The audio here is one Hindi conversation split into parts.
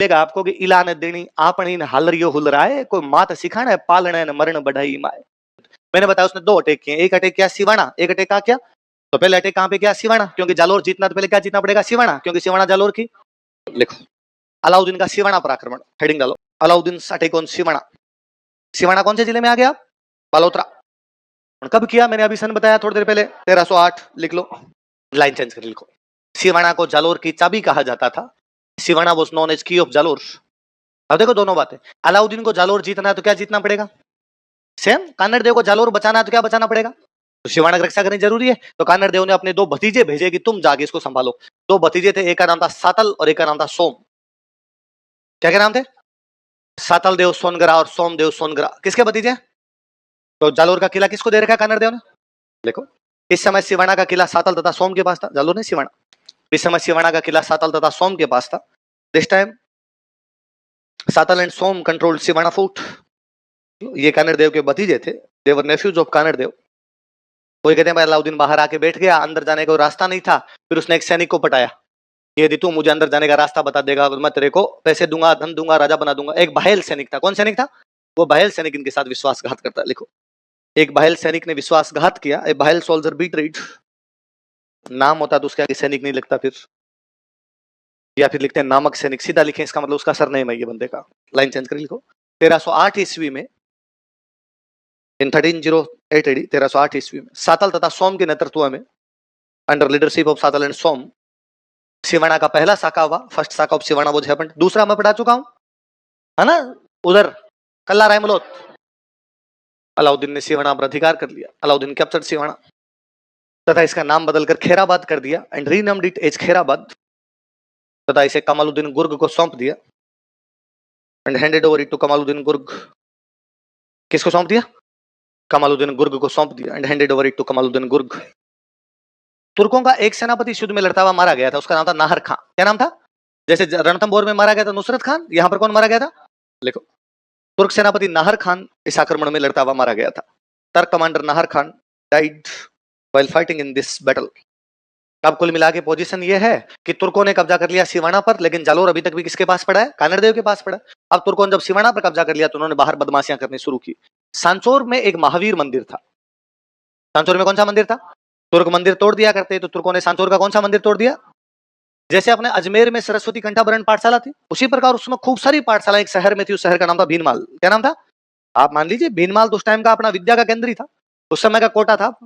देगा आपको कि इला ने देनी आपनी ने हलरियो हुलराए कोई मात सिखाना है पालना ने मरण बढ़ाई माए। मैंने बताया उसने दो अटैक किए, एक अटैक किया सिवाना, एक अटैक क्या? तो पहले अटैक कहां पे किया? सिवाना, क्योंकि जालोर जीतना तो पहले क्या जीतना पड़ेगा? सिवाना, क्योंकि सिवाना जालोर की। लिखो अलाउद्दीन का सिवाना पर आक्रमण, हेडिंग डालो अलाउद्दीन अटैक ऑन सिवाना। सिवाना कौन से जिले में आ गया? बालोतरा। कब किया? मैंने अभी सन बताया थोड़ी देर पहले, 1308। लिख लो, लाइन चेंज कर लिखो। सिवाना को जालोर की चाबी कहा जाता था। सिवाना वाज नोन एज की ऑफ जालोर। अब देखो दोनों बातें, अलाउद्दीन को जालोर जीतना है तो क्या जीतना पड़ेगा? सेम। कानड़ देव को जालोर बचाना है तो क्या बचाना पड़ेगा? तो सिवाना की रक्षा करनी जरूरी है। तो कानड़ देव ने अपने दो भतीजे भेजे कि तुम जाके इसको संभालो। दो भतीजे थे, एक का नाम था सातल और एक का नाम था सोम। क्या नाम थे? सातल देव सोनगरा और सोम देव सोनगरा। किसके भतीजे? तो जालोर का किला किसको दे रखा है कानड़ देव ने? देखो इस समय सिवाना का किला सातल तथा सोम के पास था, जालोर नहीं सिवाना। इस समय सिवाना का किला सातल तथा सोम के पास था। This time Satal and Som control Siwana fort. ये कानड़ देव के भतीजे थे, their nephews of Kanad Dev. कोई कहते हैं भाई अलाउद्दीन बाहर आके बैठ गया, अंदर जाने का रास्ता नहीं था, फिर उसने एक सैनिक को पटाया, यदि तू मुझे अंदर जाने का रास्ता बता देगा तो मैं तेरे को पैसे दूंगा, धन दूंगा, राजा बना दूंगा। एक बहेल सैनिक था। कौन सैनिक था? वो बहेल सैनिक इनके साथ विश्वासघात करता है। लिखो एक बहेल सैनिक ने विश्वासघात किया। ए बहेल सोल्जर बीट्रेड। नाम होता तो उसके आगे सैनिक नहीं लिखता फिर, या फिर लिखते हैं नामक सैनिक, सीधा लिखें, इसका मतलब उसका सरनेम है ये बंदे का। लाइन चेंज कर लिखो। 1308 ईस्वी में, इन 1308 एडी, 1308 ईस्वी में सातल तथा सोम के नेतृत्व में, under leadership of Satal and सोम, सिवाना का पहला साका हुआ। First Saka of Siwana was happened. दूसरा मैं पढ़ा चुका हूं, है ना, उधर कल्ला रायमलोत। अलाउद्दीन ने सिवाना पर अधिकार कर लिया। अलाउद्दीन कैप्चर्ड सिवाना तथा इसका नाम बदलकर खेराबाद कर दिया and renamed it as Khairabad, तथा इसे कमालुद्दीन गुर्ग को सौंप दिया and handed over it to Kamaluddin Gurg. किसको सौंप दिया? कमालुद्दीन गुर्ग को सौंप दिया and handed over it to Kamaluddin Gurg. तुर्कों का एक सेनापति युद्ध में लड़ता हुआ मारा गया था, उसका नाम था नाहर खां। क्या नाम था? जैसे रणथंबोर में मारा गया था नुसरत खान, यहां पर कौन मारा गया था? लिखो तुर्क सेनापति नाहर खान इस आक्रमण में लड़ता हुआ मारा गया था। Turk commander Nahar Khan died while fighting in this battle. अब कुल मिला के पोजीशन ये है कि तुर्कों ने कब्जा कर लिया सिवाना पर, लेकिन जालोर अभी तक भी किसके पास पड़ा है? कानड़ देव के पास पड़ा है। अब तुर्कों ने जब सिवाना पर कब्जा कर लिया तो उन्होंने बाहर बदमाशियां करनी शुरू की। सांचोर में एक महावीर मंदिर था। सांचोर में कौन सा मंदिर था? तुर्क मंदिर तोड़ दिया करते, तो तुर्कों ने सांचोर का कौन सा मंदिर तोड़ दिया? जैसे अपने अजमेर में सरस्वती कंठाभरण पाठशाला थी, उसी प्रकार उसमें खूब सारी पाठशाला एक शहर में थी, उस शहर का नाम था भीनमाल। क्या नाम था? आप मान लीजिए भीनमाल तो उस टाइम का अपना विद्या का केंद्र ही था, उस समय का कोटा था।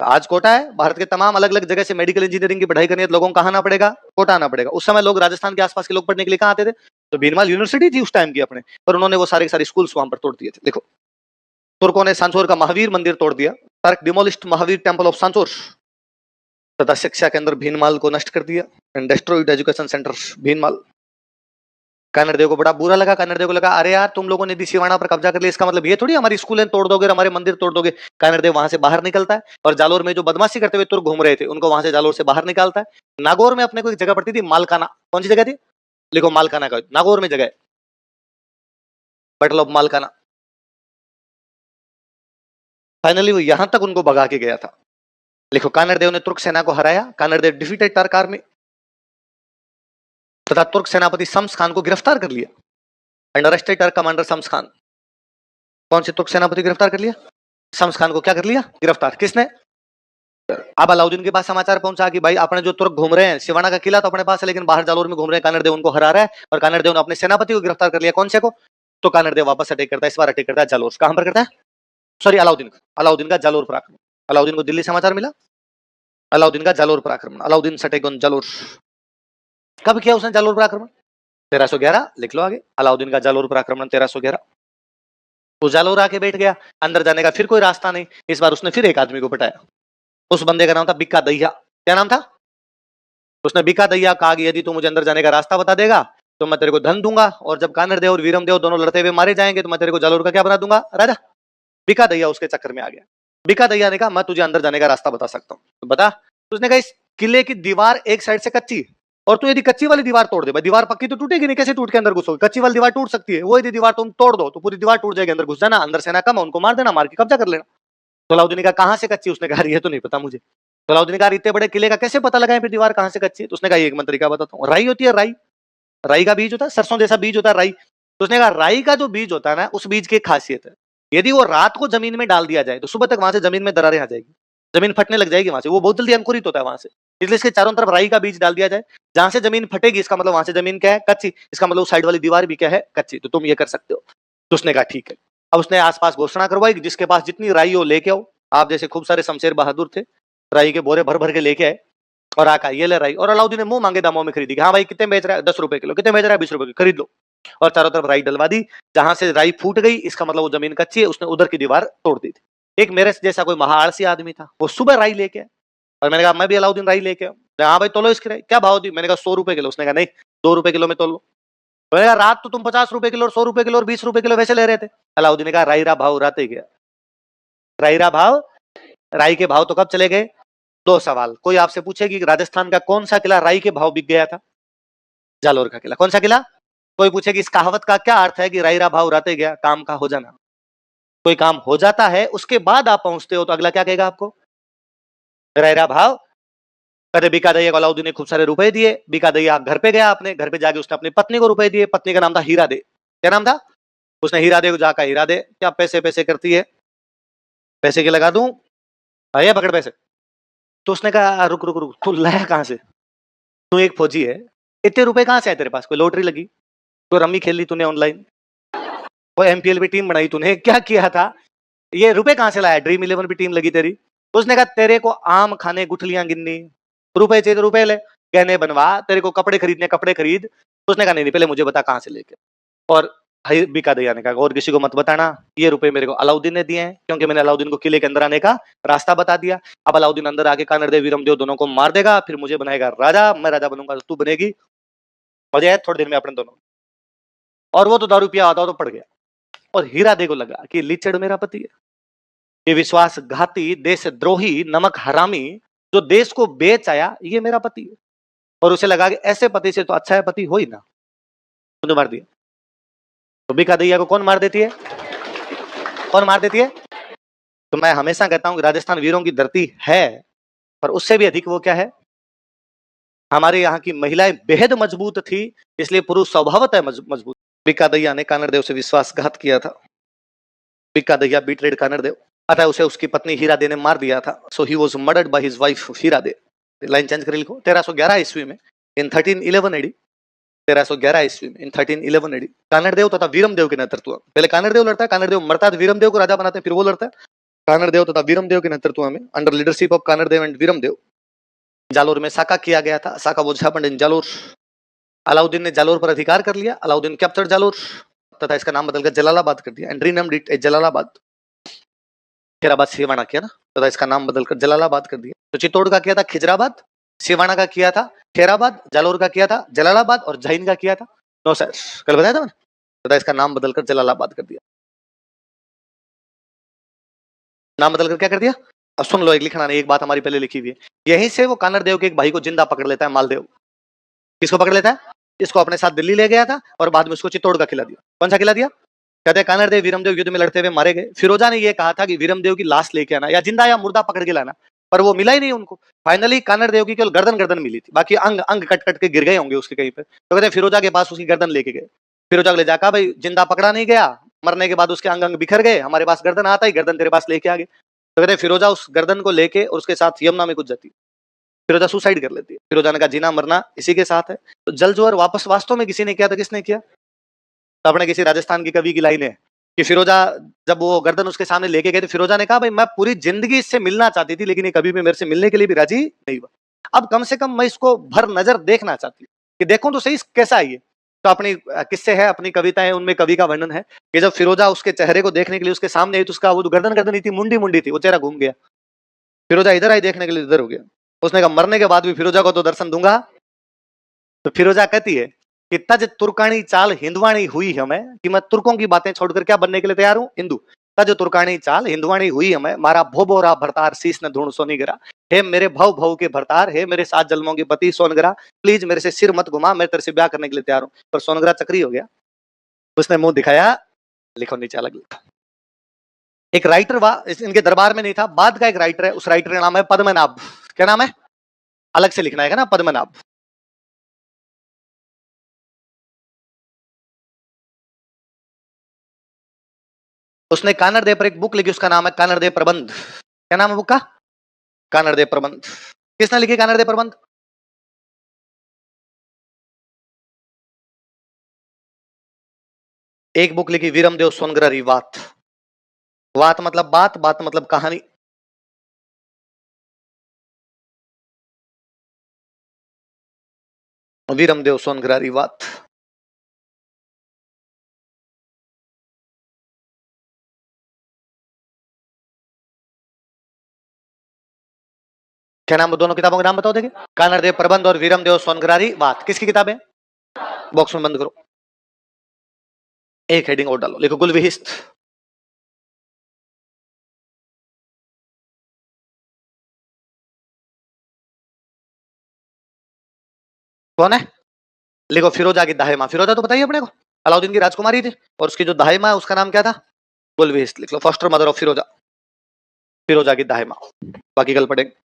आज कोटा है, भारत के तमाम अलग अलग जगह से मेडिकल इंजीनियरिंग की पढ़ाई करनी है तो लोगों को कहाँ आना पड़ेगा? कोटा आना पड़ेगा। उस समय लोग राजस्थान के आसपास के लोग पढ़ने के लिए कहाँ आते थे? तो भीनमाल यूनिवर्सिटी थी उस टाइम की अपने, पर उन्होंने वो सारे सारे स्कूल्स वहां पर तोड़ दिए थे। देखो तुर्कों ने सांचोर का महावीर मंदिर तोड़ दिया, Turk demolished Mahavir temple of Sanchore, तथा शिक्षा केंद्र भीनमाल को नष्ट कर दिया and destroyed education centre Bhinmal. Kanad Dev को बड़ा बुरा लगा। कानड़ देव को लगा अरे यार तुम लोगों ने यदि सिवाना पर कब्जा कर लिया, इसका मतलब ये थोड़ी हमारी स्कूलें तोड़ दोगे, हमारे मंदिर तोड़ दोगे। कानड़ देव वहां से बाहर निकलता है और जालोर में जो बदमाशी करते हुए तुर्क घूम रहे थे उनको वहां से जालोर से बाहर निकालता है। नागौर में अपने को एक जगह पड़ती थी मालकाना। कौन सी जगह थी? लिखो मालकाना का, नागौर में जगह है, बैटल ऑफ मालकाना। फाइनली वो यहां तक उनको भगा के गया था। लिखो कानड़ देव ने तुर्क सेना को हराया। Kanhad Dev defeated Turk army तथा तुर्क सेनापति शम्स खान को गिरफ्तार कर लिया and arrested Turk commander Shams Khan. कौन से तुर्क सेनापति गिरफ्तार कर लिया? शम्स खान को क्या कर लिया? गिरफ्तार। किसने? अब अलाउद्दीन के पास समाचार पहुंचा कि भाई अपने जो तुर्क घूम रहे हैं, सिवाना का किला तो अपने पास है लेकिन बाहर जालोर में घूम रहे हैं, कानड़ देव उनको हरा रहा है और कानड़ देव ने अपने सेनापति को गिरफ्तार कर लिया। कौन से को? तो कानड़ देव वापस अटैक करता है, इस बार अटैक करता है जालोर। कहां पर करता है? सॉरी अलाउद्दीन का जालोर पर आक्रमण। अलाउद्दीन को दिल्ली समाचार मिला, अलाउद्दीन का जालोर पर आक्रमण। Alauddin attack on Jalore. कब किया उसने जालोर पर आक्रमण? 1311। लिख लो आगे, अलाउद्दीन का जालोर पर आक्रमण 1311। वो जालोर आके बैठ गया, अंदर जाने का फिर कोई रास्ता नहीं। इस बार उसने फिर एक आदमी को पटाया। उस बंदे का नाम था बिक्का दहिया। क्या नाम था? उसने बिक्का दहिया कहा कि यदि तू मुझे अंदर जाने का रास्ता बता देगा तो मैं तेरे को धन दूंगा, और जब कानड़ देव और वीरम देव दोनों लड़ते हुए मारे जाएंगे तो मैं तेरे को जालोर का क्या बना दूंगा? राजा। बिक्का दहिया उसके चक्कर में आ गया। बिक्का दहिया ने कहा मैं तुझे अंदर जाने का रास्ता बता सकता हूँ। तो बता। तो उसने कहा इस किले की दीवार एक साइड से कच्ची, और तू यदि कच्ची वाली दीवार तोड़ दे, भाई दीवार पक्की तो टूटेगी नहीं, कैसे टूट के अंदर घुसोगे? कच्ची वाली दीवार टूट सकती है, वो यदि दीवार तुम तोड़ दो तो पूरी दीवार टूट जाएगी, अंदर घुस जाना, अंदर सेना कम है उनको मार देना, मार के कब्जा कर लेना। तो अलाउद्दीन ने कहा कहां से कच्ची? उसने कहा ये तो नहीं पता मुझे। तो अलाउद्दीन ने कहा इतने बड़े किले का कैसे पता लगाएं फिर दीवार कहां से कच्ची है? तो उसने कहा एक मंत्री का बताता हूँ, राई होती है राई, राई का बीज होता है, सरसों जैसा बीज होता है राई। तो उसने कहा राई का जो बीज होता है ना, उस बीज की एक खासियत है, यदि वो रात को जमीन में डाल दिया जाए तो सुबह तक वहां से जमीन में दरारें आ जाएगी, जमीन फटने लग जाएगी वहां से, वो बहुत जल्दी अंकुरित होता है वहां से। इसलिए इसके चारों तरफ राई का बीज डाल दिया जाए, जहां से जमीन फटेगी इसका मतलब वहां से जमीन क्या है, कच्ची, इसका मतलब साइड वाली दीवार भी क्या है, कच्ची, तो तुम ये कर सकते हो। तो उसने कहा ठीक है। अब उसने आसपास घोषणा करवाई कि जिसके पास जितनी राई हो लेके आओ। आप जैसे खूब सारे शमशेर बहादुर थे, राई के बोरे भर भर के लेके आए और आका ये ले राई, और अलाउद्दीन ने मुंह मांगे दामों में खरीदी। हाँ भाई कितने बेच रहा है, 10 रुपए किलो, कितने बेच रहा है, 20 रुपए किलो, खरीद लो। और चारों तरफ राई डलवा दी, जहां से राई फूट गई इसका मतलब वो जमीन कच्ची है, उसने उधर की दीवार तोड़ दी थी। एक मेरे जैसा कोई महाआलसी आदमी था, वो सुबह राई लेके आया, और मैंने कहा मैं भी अलाउद्दीन राई लेके आऊं। हाँ भाई तोलो इसकी राई, क्या भाव दी, मैंने कहा 100 रुपए किलो। उसने कहा नहीं, 2 रुपए किलो में तोल लो। मैंने कहा रात तो तुम 50 रुपए किलो और 100 रुपए किलो और 20 रुपए किलो वैसे ले रहे थे। अलाउद्दीन ने कहा राई रा भाव राते गया, राई रा भाव, राई के भाव तो कब चले गए। दो सवाल, कोई आपसे पूछेगी कि राजस्थान का कौन सा किला राई के भाव बिक गया था, जालोर का किला। कौन सा किला, कोई पूछेगी इस कहावत का क्या अर्थ है कि राई रा भाव राते गया, काम का हो जाना। कोई काम हो जाता है उसके बाद आप पहुंचते हो तो अगला क्या कहेगा आपको, राई रा भाव। कहते बीका दैया को अलाउद्दीन ने खूब सारे रुपए दिए, बीका दैया घर पे गया, अपने घर पे जाके उसने अपनी पत्नी को रुपए दिए, पत्नी का नाम था हीरा दे। क्या नाम था, उसने हीरा दे को जाकर, हीरा दे क्या पैसे पैसे करती है, पैसे के लगा दूं, आइए पकड़ पैसे। तो उसने कहा रुक रुक रुक, तू लाया कहां से, तू एक फौजी है, इतने रुपए कहां से आए तेरे पास, कोई लॉटरी लगी, कोई रम्मी खेल ली तूने ऑनलाइन, कोई एमपीएल भी टीम बनाई तूने, क्या किया था, ये रुपए कहां से लाया, ड्रीम 11 भी टीम लगी तेरी। उसने कहा तेरे को आम खाने गुठलियां गिननी, रुपए चाहिए तो रुपए ले, गहने बनवा, तेरे को कपड़े खरीदने कपड़े खरीद। तो उसने कहा नहीं नहीं पहले मुझे बता कहां से लेके। और बीका दैया ने कहा और किसी को मत बताना, ये रुपए मेरे को अलाउद्दीन ने दिए हैं, क्योंकि मैंने अलाउद्दीन को किले के अंदर आने का रास्ता बता दिया। अब अलाउद्दीन अंदर आके कानरदेव वीरमदेव दोनों को मार देगा, फिर मुझे बनाएगा राजा, मैं राजा बनूंगा तो तू बनेगी, मजा आया थोड़ी देर में अपने दोनों। और वो तो दारू पिया आता तो पड़ गया। और हीरा दे को लगा कि लिचड़ मेरा पति है, ये विश्वासघाती देशद्रोही नमक हरामी जो देश को बेच आया, ये मेरा पति है। और उसे लगा कि ऐसे पति से तो अच्छा है पति हो ही ना, मुझे मार दिया। तो बीका दैया को कौन मार देती है, कौन मार देती है। तो मैं हमेशा कहता हूं कि राजस्थान वीरों की धरती है, पर उससे भी अधिक वो क्या है, हमारे यहाँ की महिलाएं बेहद मजबूत थी, इसलिए पुरुष स्वभावतः मजबूत। बीका दैया ने कानरदेव से विश्वासघात किया था, बीका दैया बीटरेड कानरदेव, अतः उसे उसकी पत्नी हीरा दे ने मार दिया था। So he was murdered by his wife Hira De. Line change कर लिखो, 1311 ईस्वी में, इन 1311 एडी, 1311 ईस्वी में, इन 1311 एडी, कानरदेव तथा वीरमदेव के नेतृत्व, पहले कानरदेव लड़ता है, कानरदेव मरता है, वीरमदेव को राजा बनाते हैं, फिर वो लड़ता है। कानरदेव तथा वीरमदेव के नेतृत्व में, under leadership of Kanhardev and Viramdev, Jalore में साका किया गया था। Saka was happened in Jalore. Alauddin ने जालोर पर अधिकार कर लिया, अलाउद्दीन कैप्चर्ड जालोर तथा इसका नाम बदलकर जलालाबाद कर दिया, and renamed it as Jalalabad. Khairabad Siwana किया ना, तथा इसका नाम बदलकर जलालाबाद कर दिया। तो चित्तौड़ का किया था खिजराबाद, सिवाना का किया था खैराबाद, जालोर का किया था जलालाबाद, और जैन का किया था नौशहर, कल बताया था मैंने, तथा इसका नाम बदलकर जलालाबाद कर दिया। नाम बदलकर क्या कर दिया, अब सुन लो, एक लिखना नहीं, एक बात हमारी पहले लिखी हुई है। यहीं से वो कानरदेव के एक भाई को जिंदा पकड़ लेता है मालदेव। किसको पकड़ लेता है, इसको अपने साथ दिल्ली ले गया था और बाद में उसको चित्तौड़ का किला दिया। कौन सा किला दिया, कहते हैं कानरदेव वीरमदेव युद्ध में लड़ते हुए मारे गए। फिरोजा ने यह कहा था कि वीरमदेव की लाश लेके आना, या जिंदा या मुर्दा पकड़ के लाना, पर वो मिला ही नहीं उनको। फाइनली कानरदेव की केवल गर्दन गर्दन मिली थी, बाकी अंग अंग कट कट के गिर गए होंगे उसके कहीं पे। तो कहते हैं फिरोजा के पास उसकी गर्दन लेके गए, फिरोजा को ले जाकर भाई जिंदा पकड़ा नहीं गया, मरने के बाद उसके अंग अंग बिखर गए, हमारे पास गर्दन आता ही गर्दन तेरे पास लेके आ गए। तो कहते हैं फिरोजा उस गर्दन को लेके और उसके साथ यमुना में कूद जाती है, फिरोजा सुसाइड कर लेती है। फिरोजा ने कहा जीना मरना इसी के साथ है। तो जल जोहर वापस वास्तव में किसी ने किया था, किसने किया, तो अपने किसी राजस्थान की कवि की लाइन है कि फिरोजा जब वो गर्दन उसके सामने लेके गए तो फिरोजा ने कहा भाई मैं पूरी जिंदगी इससे मिलना चाहती थी, लेकिन ये कभी भी मेरे से मिलने के लिए भी राजी नहीं हुआ, अब कम से कम मैं इसको भर नजर देखना चाहती हूँ कि देखूं तो सही कैसा है ये। तो अपनी किस्से है, अपनी कविताएं, उनमें कवि का वर्णन है कि जब फिरोजा उसके चेहरे को देखने के लिए उसके सामने आई तो उसका वो गर्दन गर्दन नहीं थी, मुंडी मुंडी थी, वो चेहरा घूम गया। फिरोजा इधर आई देखने के लिए, इधर हो गया। उसने कहा मरने के बाद भी फिरोजा को तो दर्शन दूंगा। तो फिरोजा कहती है कि तज तुर्कानी चाल हिंदवाणी हुई हमें, कि मैं तुर्कों की बातें छोड़कर क्या बनने के लिए तैयार हूं, हिंदू। तज तुर्कानी चाल हिंदवाणी हुई हमें, मारा भोबोरा भरतार शीश न धूण सोनीगरा। हे मेरे भव भव के भरतार, हे मेरे 7 जन्मों के पति सोनगरा, प्लीज मेरे से सिर मत घुमा, मैं तेरे से ब्याह करने के लिए तैयार हूं। पर सोनगरा चक्री हो गया, उसने मुंह दिखाया, लिखो नीचे अलग लिखा। एक राइटर इनके दरबार में नहीं था, बाद का एक राइटर है, उस राइटर का नाम है पद्मनाभ। क्या नाम है, अलग से लिखना है ना, पद्मनाभ। उसने कानड़देव पर एक बुक लिखी, उसका नाम है कानड़देव प्रबंध। क्या नाम है बुक का? कानड़देव प्रबंध। किसने लिखी कानड़देव प्रबंध? एक बुक लिखी वीरमदेव सोनग्रारी वात। वात मतलब बात, बात मतलब कहानी। वीरमदेव सोनग्रारी वात। क्या नाम? दोनों किताबों के नाम बताओ देखिए। कानड़देव प्रबंध और वीरमदेव सोनग्रारी वात। किसकी किताब है? बॉक्स में बंद करो। एक हेडिंग और डालो, लिखो गुलविहिस्त। कौन है? लिखो फिरोजा की दाहिमा। फिरोजा तो बताइए अपने को, अलाउद्दीन की राजकुमारी थी, और उसकी जो दाहिमा है उसका नाम क्या था? गुलविहिस्त। लिख लो, फॉस्टर मदर ऑफ फिरोजा, फिरोजा की दाहिमा। बाकी कल पढ़ेंगे।